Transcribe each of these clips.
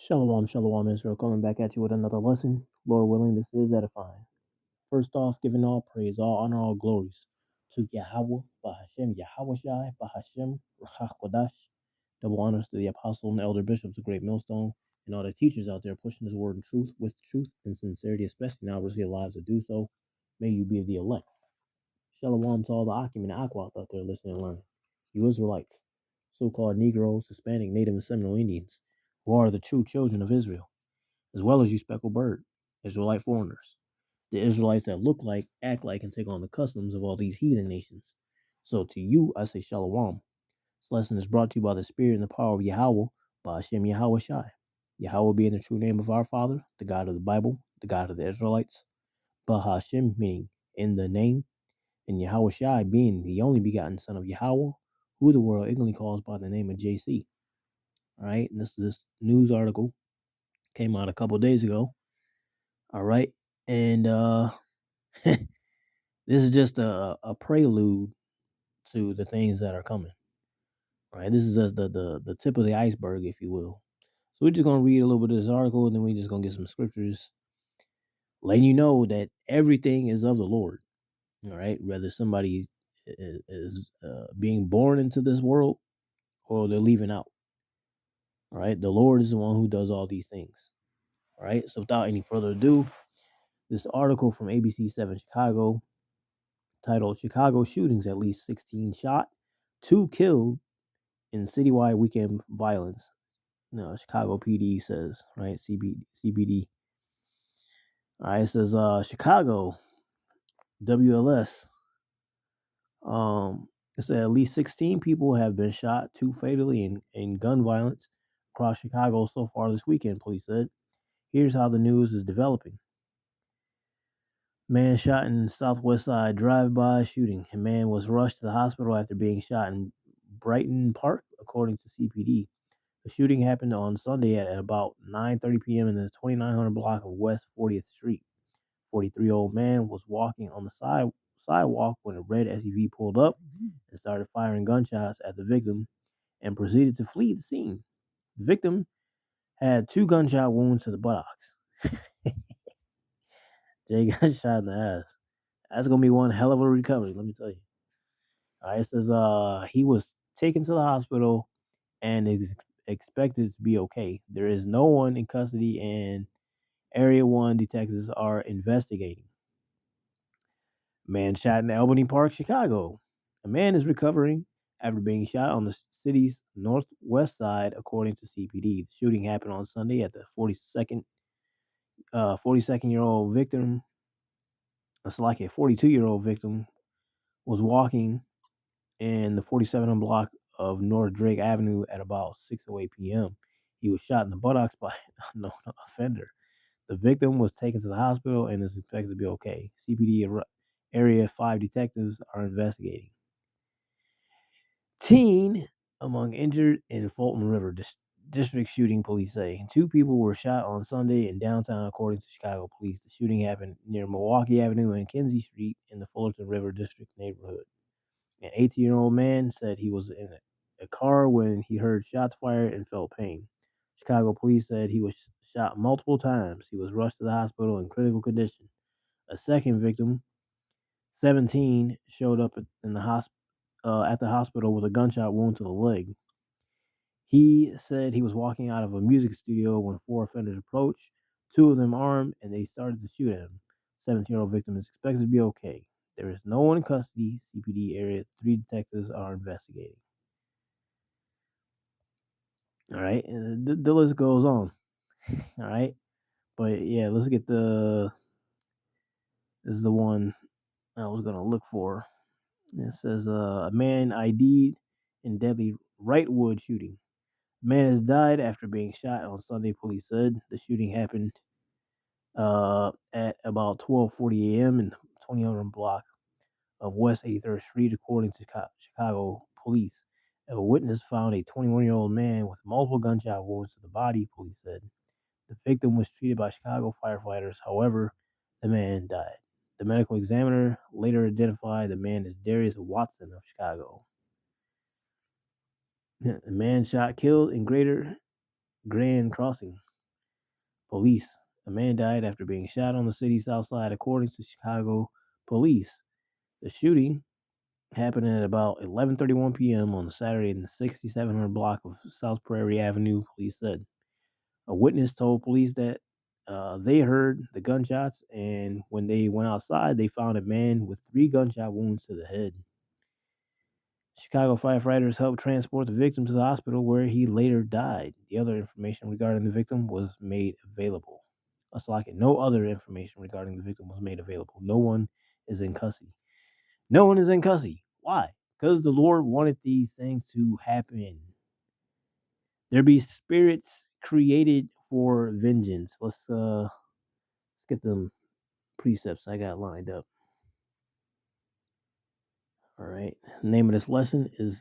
Shalom, shalom, Israel. Coming back at you with another lesson. Lord willing, this is edifying. First off, giving all praise, all honor, all glories to Yahweh, Bahashem, Yahweh Shai, Bahashem, Ruach Kodash. Double honors to the apostle and elder bishops of Great Millstone and all the teachers out there pushing this word in truth with truth and sincerity, especially now risking their lives to do so. May you be of the elect. Shalom to all the Akim and Aquat out there listening and learning. You Israelites, so-called Negroes, Hispanic, Native, and Seminole Indians, who are the true children of Israel, as well as you speckled bird, Israelite foreigners, the Israelites that look like, act like, and take on the customs of all these heathen nations. So to you, I say Shalom. This lesson is brought to you by the Spirit and the power of Yahweh, by Hashem Yahweh Shai. Yahweh being the true name of our Father, the God of the Bible, the God of the Israelites. Bahashem meaning in the name, and Yahweh Shai being the only begotten Son of Yahweh, who the world ignorantly calls by the name of JC. All right, and this news article came out a couple of days ago. All right, and this is just a prelude to the things that are coming. All right, this is just the tip of the iceberg, if you will. So we're just gonna read a little bit of this article, and then we're just gonna get some scriptures, letting you know that everything is of the Lord. All right, whether somebody is being born into this world or they're leaving out. All right, the Lord is the one who does all these things. All right, so without any further ado, this article from ABC 7 Chicago titled Chicago Shootings, at least 16 shot, 2 killed in citywide weekend violence. No, Chicago PD says, right? CBD. All right, it says Chicago WLS. It said at least 16 people have been shot, 2 fatally in gun violence across Chicago so far this weekend, police said. Here's how the news is developing. Man shot in Southwest Side drive-by shooting. A man was rushed to the hospital after being shot in Brighton Park, according to CPD. The shooting happened on Sunday at about 9:30 p.m. in the 2900 block of West 40th Street. 43-year-old man was walking on the sidewalk when a red SUV pulled up and started firing gunshots at the victim and proceeded to flee the scene. The victim had 2 gunshot wounds to the buttocks. Jay got shot in the ass. That's gonna be one hell of a recovery, let me tell you. All right, it says he was taken to the hospital and is expected to be okay. There is no one in custody, and Area 1 detectives are investigating. Man shot in Albany Park, Chicago. A man is recovering after being shot on the city's northwest side, according to CPD. The shooting happened on Sunday at the 42-year-old victim. It's like a 42-year-old victim was walking in the 47th block of North Drake Avenue at about 6:08 p.m. He was shot in the buttocks by an unknown offender. The victim was taken to the hospital and is expected to be okay. CPD Area 5 detectives are investigating. Teen among injured in Fulton River District shooting, police say. 2 people were shot on Sunday in downtown, according to Chicago police. The shooting happened near Milwaukee Avenue and Kinsey Street in the Fulton River District neighborhood. An 18-year-old man said he was in a car when he heard shots fired and felt pain. Chicago police said he was shot multiple times. He was rushed to the hospital in critical condition. A second victim, 17, showed up at the hospital with a gunshot wound to the leg. He said he was walking out of a music studio when 4 offenders approached, 2 of them armed, and they started to shoot at him. 17-year-old victim is expected to be okay. There is no one in custody. CPD Area 3 detectives are investigating. All right, and the list goes on. All right, but yeah, let's get this is the one I was gonna look for. It says a man ID'd in deadly Wrightwood shooting. A man has died after being shot on Sunday, police said. The shooting happened at about 12:40 a.m. in the 2000 block of West 83rd Street, according to Chicago police. A witness found a 21-year-old man with multiple gunshot wounds to the body, police said. The victim was treated by Chicago firefighters. However, the man died. The medical examiner later identified the man as Darius Watson of Chicago. The man shot killed in Greater Grand Crossing. police. A man died after being shot on the city's south side, according to Chicago police. The shooting happened at about 11:31 p.m. on Saturday in the 6700 block of South Prairie Avenue, police said. A witness told police that they heard the gunshots, and when they went outside, they found a man with 3 gunshot wounds to the head. Chicago firefighters helped transport the victim to the hospital where he later died. The other information regarding the victim was made available. That's like it. No other information regarding the victim was made available. No one is in custody. No one is in custody. Why? Because the Lord wanted these things to happen. There be spirits created for vengeance. Let's get them precepts I got lined up. All right. The name of this lesson is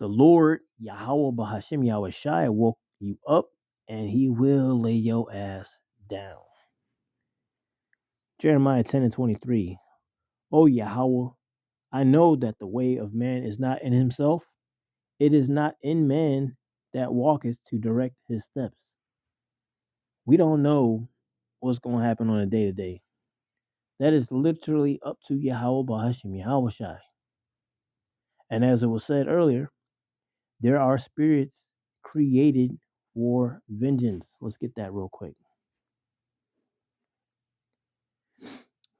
the Lord Yahweh Bahashim Yahweh Shai woke you up and he will lay your ass down. Jeremiah 10 and 23. O Yahweh, I know that the way of man is not in himself. It is not in man that walketh to direct his steps. We don't know what's going to happen on a day to day. That is literally up to Yahweh Bahashim Yahweh Shai. And as it was said earlier, there are spirits created for vengeance. Let's get that real quick.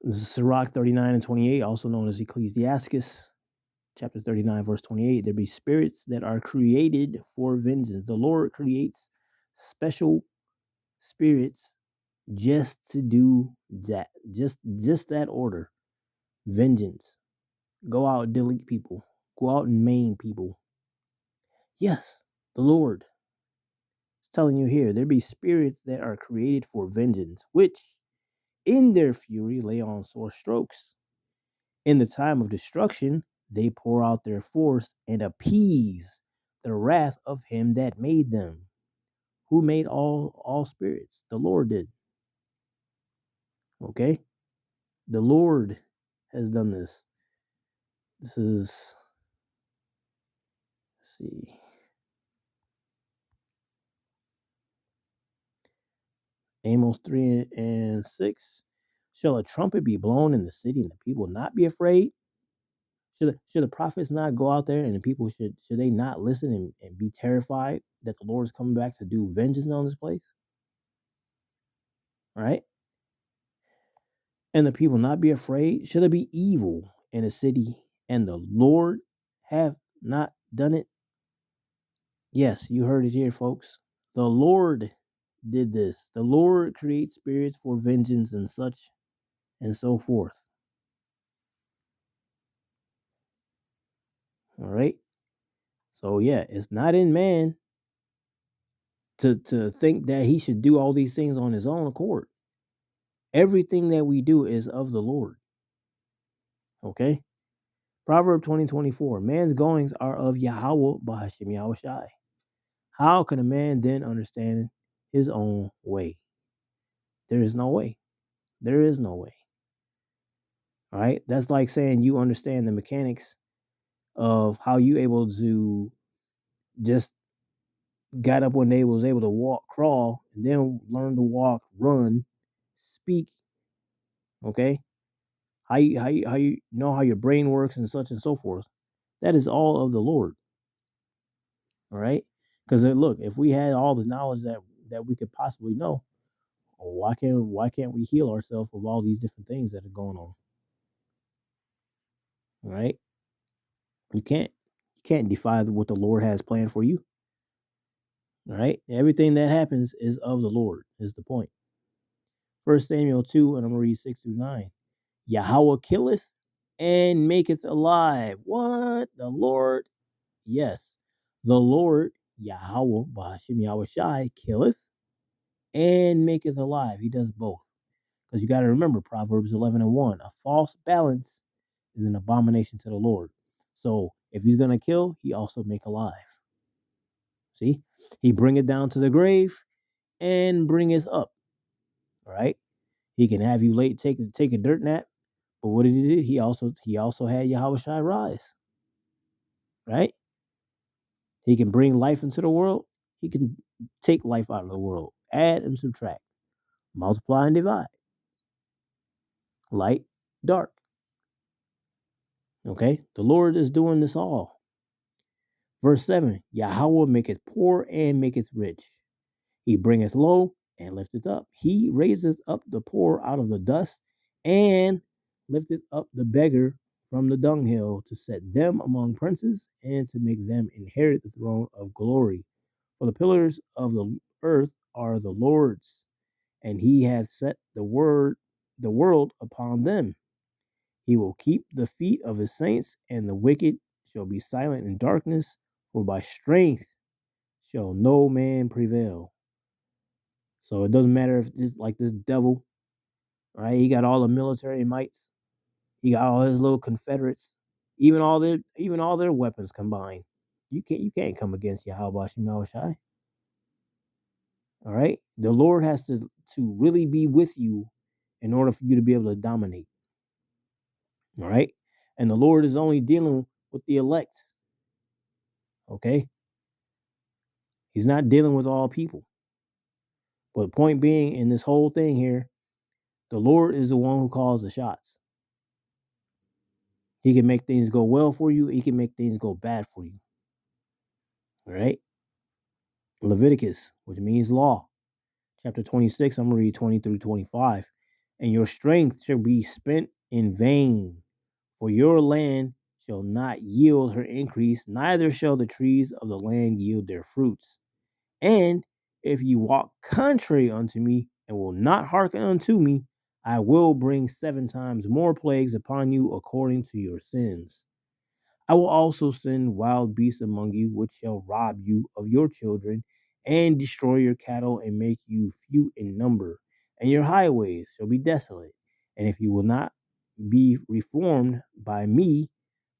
This is Sirach 39 and 28, also known as Ecclesiastes, chapter 39, verse 28. There be spirits that are created for vengeance. The Lord creates special spirits just to do that. Just that order. Vengeance. Go out and delete people. Go out and maim people. Yes, the Lord is telling you here, there be spirits that are created for vengeance, which in their fury lay on sore strokes. In the time of destruction, they pour out their force and appease the wrath of him that made them. Who made all spirits? The Lord did. Okay? The Lord has done this. This is, let's see. Amos 3 and 6. Shall a trumpet be blown in the city and the people not be afraid? Should the prophets not go out there and the people should they not listen and be terrified that the Lord is coming back to do vengeance on this place? All right? And the people not be afraid? Should it be evil in a city and the Lord have not done it? Yes, you heard it here, folks. The Lord did this. The Lord creates spirits for vengeance and such and so forth. All right? So yeah, it's not in man to think that he should do all these things on his own accord. Everything that we do is of the Lord. Okay? Proverb 20:24. Man's goings are of Yahweh Bahashim Yahweh Shai. How can a man then understand his own way? There is no way. There is no way. All right? That's like saying you understand the mechanics of how you able to just got up one day, was able to walk, crawl, and then learn to walk, run, speak. Okay? How you know how your brain works and such and so forth. That is all of the Lord. All right? Because look, if we had all the knowledge that we could possibly know, why can't we heal ourselves of all these different things that are going on? All right? You can't defy what the Lord has planned for you. All right? Everything that happens is of the Lord, is the point. 1 Samuel 2, and I'm going to read 6 through 9. Yahweh killeth and maketh alive. What? The Lord? Yes. The Lord, Yahweh, Bahashim Yahweh Shai, killeth and maketh alive. He does both. Because you got to remember Proverbs 11 and 1. A false balance is an abomination to the Lord. So if he's going to kill, he also make alive. See? He bring it down to the grave and bring it up. All right? He can have you late take a dirt nap. But what did he do? He also had Yahweh Shai rise. Right? He can bring life into the world. He can take life out of the world. Add and subtract. multiply and divide, light, dark. Okay, the Lord is doing this all. Verse 7, Yahweh maketh poor and maketh rich. He bringeth low and lifteth up. He raiseth up the poor out of the dust and lifteth up the beggar from the dunghill to set them among princes and to make them inherit the throne of glory. For the pillars of the earth are the Lord's, and he hath set the world upon them. He will keep the feet of his saints, and the wicked shall be silent in darkness, for by strength shall no man prevail. So it doesn't matter if this like this devil, right? He got all the military mights, he got all his little Confederates, even all their weapons combined. You can't come against Yahweh Shai. All right. The Lord has to really be with you in order for you to be able to dominate. All right. And the Lord is only dealing with the elect. Okay. He's not dealing with all people. But point being, in this whole thing here, the Lord is the one who calls the shots. He can make things go well for you. He can make things go bad for you. All right. Leviticus, which means law. Chapter 26, I'm going to read 20 through 25. And your strength shall be spent in vain, for your land shall not yield her increase, neither shall the trees of the land yield their fruits. And if you walk contrary unto me, and will not hearken unto me, I will bring 7 times more plagues upon you according to your sins. I will also send wild beasts among you, which shall rob you of your children, and destroy your cattle, and make you few in number. And your highways shall be desolate. And if you will not be reformed by me,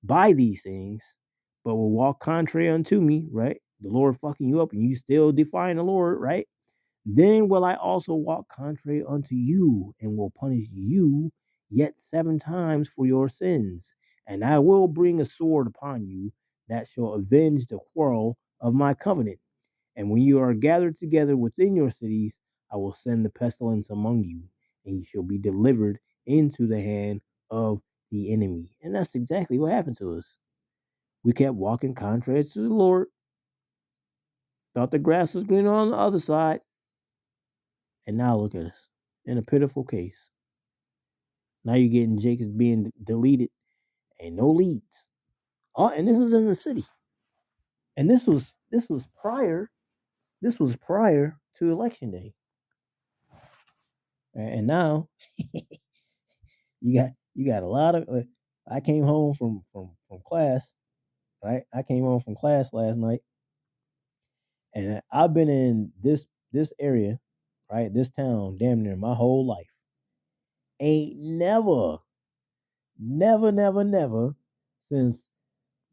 by these things, but will walk contrary unto me, right? The Lord fucking you up, and you still defying the Lord, right? Then will I also walk contrary unto you, and will punish you yet 7 times for your sins. And I will bring a sword upon you that shall avenge the quarrel of my covenant. And when you are gathered together within your cities, I will send the pestilence among you, and you shall be delivered into the hand of the enemy. And that's exactly what happened to us. We kept walking contrary to the Lord, thought the grass was greener on the other side, and now look at us in a pitiful case. Now you're getting Jacobs being deleted and no leads. Oh, and this is in the city. And this was prior to election day. And now you got a lot of I came home from class, right? I came home from class last night, and I've been in this area, right? This town damn near my whole life. Ain't never since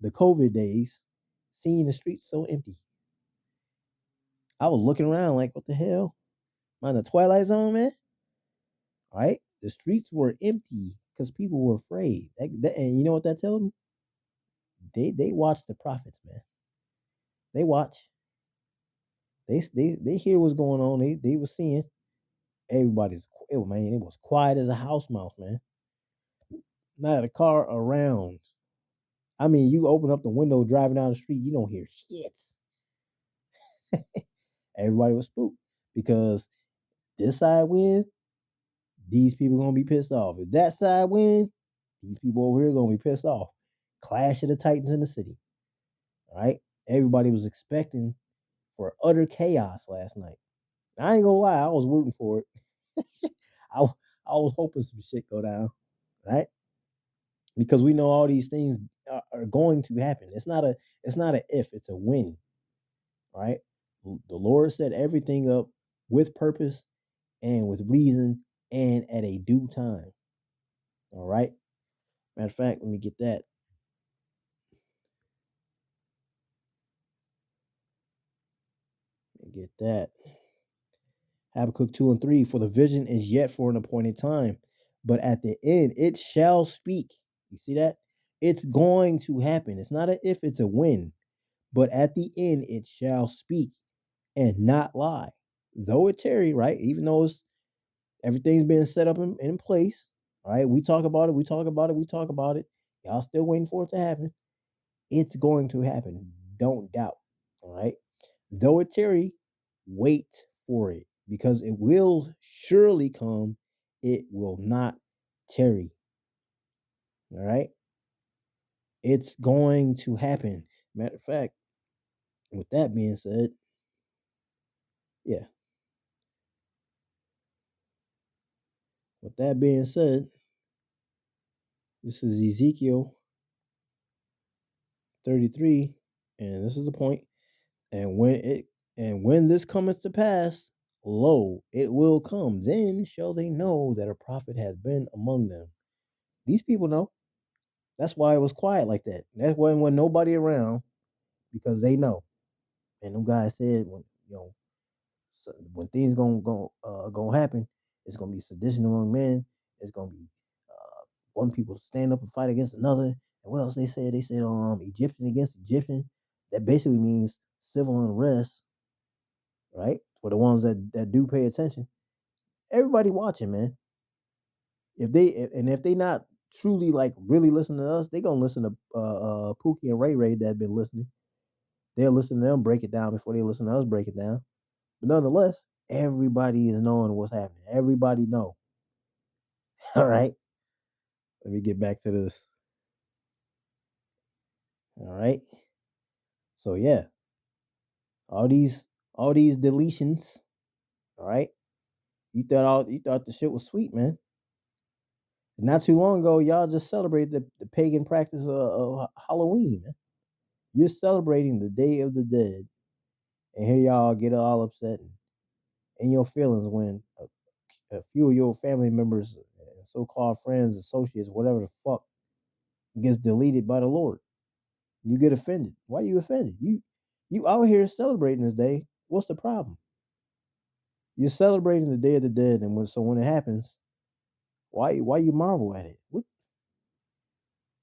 the COVID days seen the streets so empty. I was looking around like, what the hell? Am I in the Twilight Zone, man? Right? The streets were empty because people were afraid. And you know what that tells me? They watch the prophets, man. They watch. They hear what's going on. They were seeing everybody's. It was quiet as a house mouse, man. Not a car around. I mean, you open up the window driving down the street, you don't hear shit. Everybody was spooked because this side win, these people gonna be pissed off. If that side win, these people over here gonna be pissed off. Clash of the Titans in the city. All right. Everybody was expecting for utter chaos last night. I ain't gonna lie, I was rooting for it. I I was hoping some shit go down, right? Because we know all these things are going to happen. It's not a if, it's a when, right? The Lord set everything up with purpose and with reason and at a due time. All right. Matter of fact, let me get that. Get that. Habakkuk 2 and 3. For the vision is yet for an appointed time, but at the end it shall speak. You see that? It's going to happen. It's not a if, it's a when. But at the end it shall speak and not lie. Though it tarry, right? Even though Everything's been set up in place. All right. We talk about it. We talk about it. We talk about it. Y'all still waiting for it to happen. It's going to happen. Don't doubt. All right. Though it tarry, wait for it because it will surely come. It will not tarry. All right. It's going to happen. Matter of fact, with that being said, yeah, with that being said, this is Ezekiel 33, and this is the point. And when this cometh to pass, lo, it will come. Then shall they know that a prophet has been among them. These people know. That's why it was quiet like that. That's when nobody around because they know. And them guys said when things gonna happen, it's gonna be sedition among men. It's gonna be one people stand up and fight against another. And what else they said? They said Egyptian against Egyptian. That basically means civil unrest, right? For the ones that do pay attention. Everybody watching, man. If they not truly like really listening to us, they gonna listen to Pookie and Ray Ray that been listening. They'll listen to them break it down before they listen to us break it down. But nonetheless, everybody is knowing what's happening. Everybody know. All right. Let me get back to this. All right. So yeah, all these deletions. All right. You thought the shit was sweet, man. Not too long ago, y'all just celebrated the pagan practice of Halloween. Man. You're celebrating the Day of the Dead, and here y'all get all upset and in your feelings when a few of your family members, so-called friends, associates, whatever the fuck, gets deleted by the Lord. You get offended. Why you offended? You out here celebrating this day. What's the problem? You're celebrating the Day of the Dead, and when it happens, why you marvel at it? What,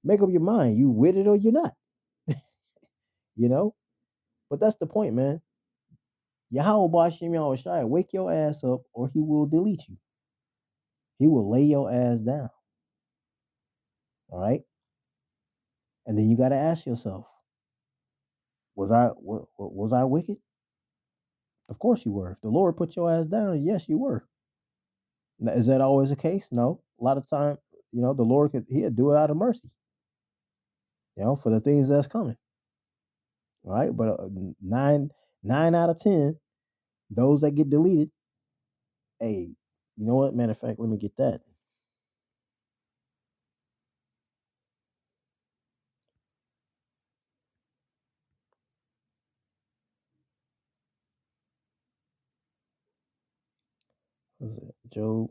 make up your mind. You with it or you're not. You know. But that's the point, man. Yahweh Bashim Yahushai, wake your ass up, or he will delete you. He will lay your ass down. All right. And then you got to ask yourself, was I wicked? Of course you were. If the Lord put your ass down, yes, you were. Now, is that always the case? No. A lot of time, the Lord he'd do it out of mercy, for the things that's coming. All right. But nine out of 10, those that get deleted, hey, you know what? Matter of fact, let me get that. What is it? Job.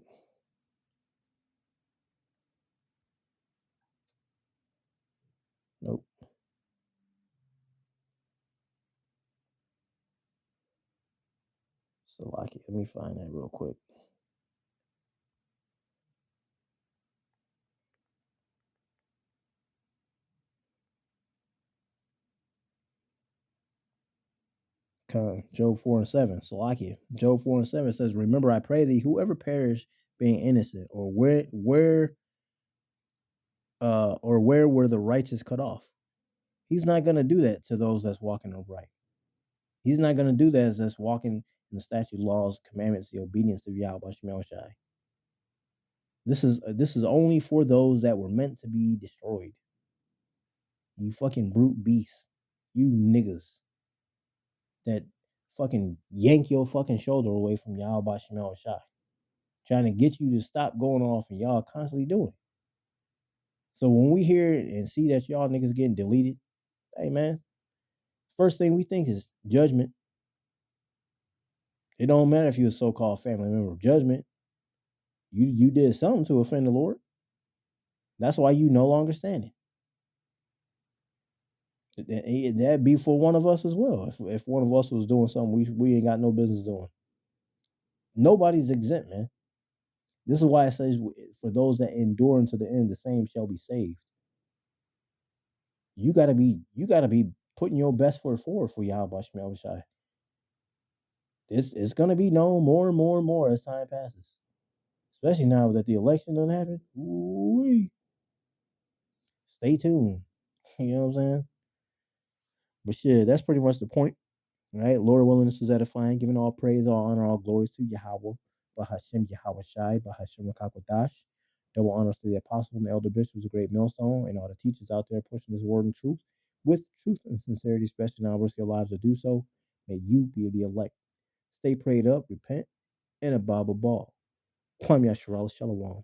Nope. So like it. Let me find that real quick. Job 4:7. Salakia. Job 4:7 says, "Remember, I pray thee, whoever perish being innocent, or where were the righteous cut off?" He's not gonna do that to those that's walking upright. He's not gonna do that as that's walking in the statute, laws, commandments, the obedience of Yahweh Shemel Shai. This is only for those that were meant to be destroyed. You fucking brute beasts. You niggas that fucking yank your fucking shoulder away from Yahweh Shemel Shai. Trying to get you to stop going off and y'all constantly doing it. So when we hear and see that y'all niggas getting deleted, hey man, first thing we think is judgment. It don't matter if you're a so-called family member. Judgment. You did something to offend the Lord. That's why you no longer standing. That'd be for one of us as well. If one of us was doing something we ain't got no business doing. Nobody's exempt, man. This is why it says, for those that endure unto the end, the same shall be saved. You gotta be putting your best foot forward for Yahweh Shemel Shai. It's gonna be known more and more and more as time passes. Especially now that the election done happened. Ooh, stay tuned. You know what I'm saying? But shit, that's pretty much the point. Right? Lord willing, this is edifying, giving all praise, all honor, all glories to Yahweh, Bahashem Yahweh Shai, Bahashem Rakakwadash. Double honors to the apostle and the elder bishops, a great millstone, and all the teachers out there pushing this word and truth with truth and sincerity, especially now risk your lives to do so. May you be the elect. Stay prayed up, repent, and a Bible ball. Kwame Yasharal Shalom.